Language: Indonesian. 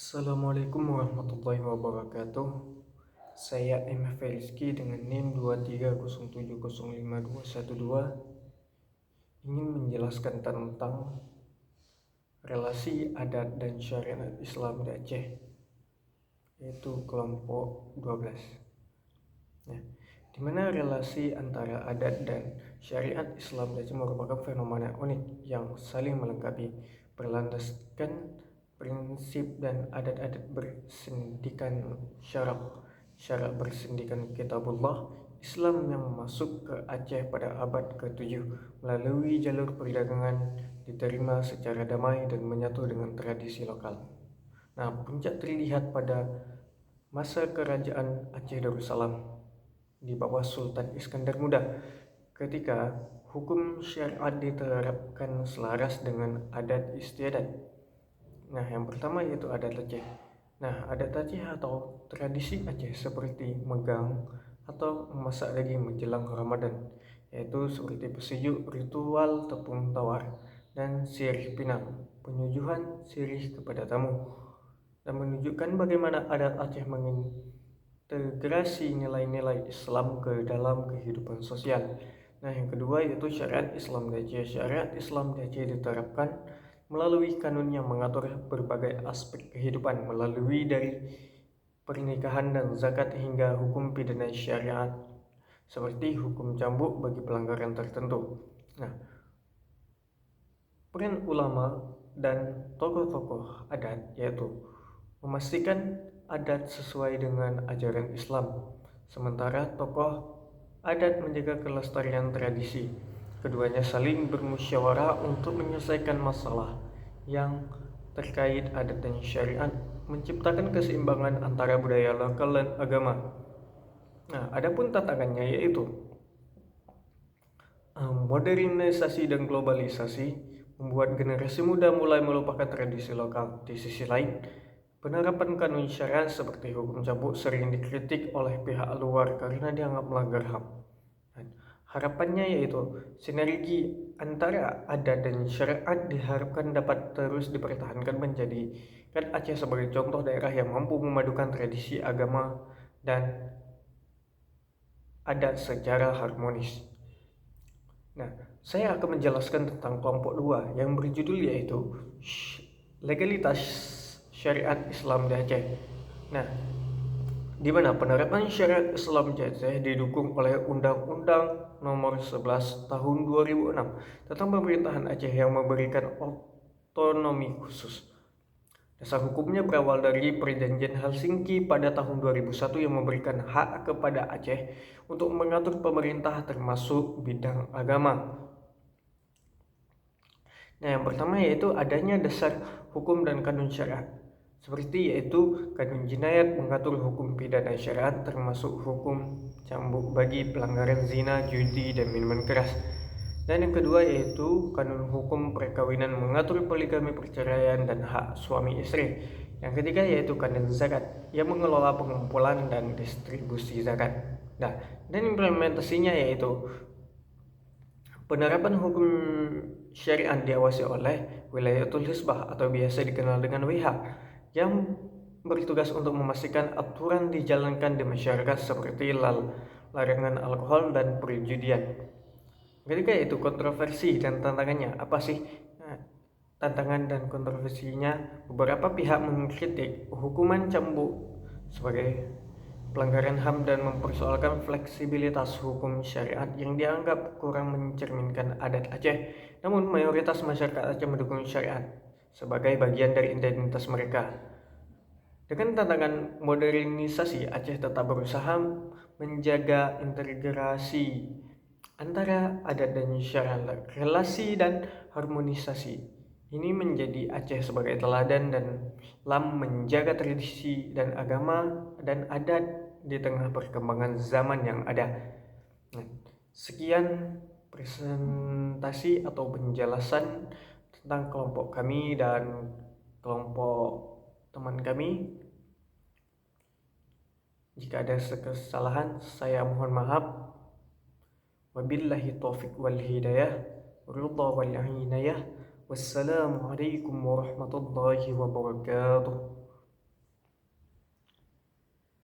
Assalamualaikum warahmatullahi wabarakatuh. Saya MF Rizky dengan NIM 2307052212 ingin menjelaskan tentang relasi adat dan syariat Islam di Aceh, yaitu kelompok 12. Nah, di mana relasi antara adat dan syariat Islam di Aceh merupakan fenomena unik yang saling melengkapi, berlandaskan prinsip dan adat-adat bersendikan syarak bersendikan kitabullah Islam yang masuk ke Aceh pada abad ke-7 melalui jalur perdagangan diterima secara damai dan menyatu dengan tradisi lokal. Nah, puncak terlihat pada masa kerajaan Aceh Darussalam di bawah Sultan Iskandar Muda ketika hukum syariat diterapkan selaras dengan adat istiadat. Nah, yang pertama yaitu adat Aceh. Nah, adat Aceh atau tradisi Aceh seperti megang atau memasak daging menjelang Ramadan, yaitu seperti pesejuk, ritual tepung tawar, dan sirih pinang, penyuguhan sirih kepada tamu, dan menunjukkan bagaimana adat Aceh mengintegrasi nilai-nilai Islam ke dalam kehidupan sosial. Nah, yang kedua yaitu syariat Islam di Aceh. Syariat Islam di Aceh diterapkan melalui kanun yang mengatur berbagai aspek kehidupan, melalui dari pernikahan dan zakat hingga hukum pidana syariat, seperti hukum cambuk bagi pelanggaran tertentu. Nah, peran ulama dan tokoh-tokoh adat yaitu memastikan adat sesuai dengan ajaran Islam, sementara tokoh adat menjaga kelestarian tradisi. Keduanya saling bermusyawarah untuk menyelesaikan masalah yang terkait adat dan syariat, menciptakan keseimbangan antara budaya lokal dan agama. Nah, adapun tantangannya yaitu modernisasi dan globalisasi membuat generasi muda mulai melupakan tradisi lokal. Di sisi lain, penerapan kanun syariat seperti hukum cambuk sering dikritik oleh pihak luar karena dianggap melanggar HAM. Harapannya yaitu sinergi antara adat dan syariat diharapkan dapat terus dipertahankan, menjadikan Aceh sebagai contoh daerah yang mampu memadukan tradisi agama dan adat secara harmonis. Nah, saya akan menjelaskan tentang kelompok 2 yang berjudul yaitu legalitas syariat Islam di Aceh. Nah, di mana penerapan syariat Islam di Aceh didukung oleh Undang-Undang Nomor 11 Tahun 2006 tentang pemerintahan Aceh yang memberikan otonomi khusus. Dasar hukumnya berawal dari Perjanjian Helsinki pada tahun 2001 yang memberikan hak kepada Aceh untuk mengatur pemerintah termasuk bidang agama. Nah, yang pertama yaitu adanya dasar hukum dan kanun syariat. Seperti yaitu kanun jinayat mengatur hukum pidana syariat termasuk hukum cambuk bagi pelanggaran zina, judi, dan minuman keras. Dan yang kedua yaitu kanun hukum perkawinan mengatur poligami, perceraian, dan hak suami istri. Yang ketiga yaitu kanun zakat yang mengelola pengumpulan dan distribusi zakat. Nah, dan implementasinya yaitu penerapan hukum syariat diawasi oleh Wilayatul Hisbah atau biasa dikenal dengan WH yang bertugas untuk memastikan aturan dijalankan di masyarakat seperti larangan alkohol dan perjudian. Ketika itu kontroversi dan tantangannya apa sih? Nah, tantangan dan kontroversinya, beberapa pihak mengkritik hukuman cambuk sebagai pelanggaran HAM dan mempersoalkan fleksibilitas hukum syariat yang dianggap kurang mencerminkan adat Aceh. Namun mayoritas masyarakat Aceh mendukung syariat sebagai bagian dari identitas mereka. Dengan tantangan modernisasi, Aceh tetap berusaha menjaga integrasi antara adat dan syariat, relasi dan harmonisasi. Ini menjadi Aceh sebagai teladan dan dalam menjaga tradisi dan agama dan adat di tengah perkembangan zaman yang ada. Nah, sekian presentasi atau penjelasan tentang kelompok kami dan kelompok teman kami. Jika ada kesalahan, saya mohon maaf. Wabillahi taufiq wal hidayah, ridha wal inayah. Wassalamualaikum warahmatullahi wabarakatuh.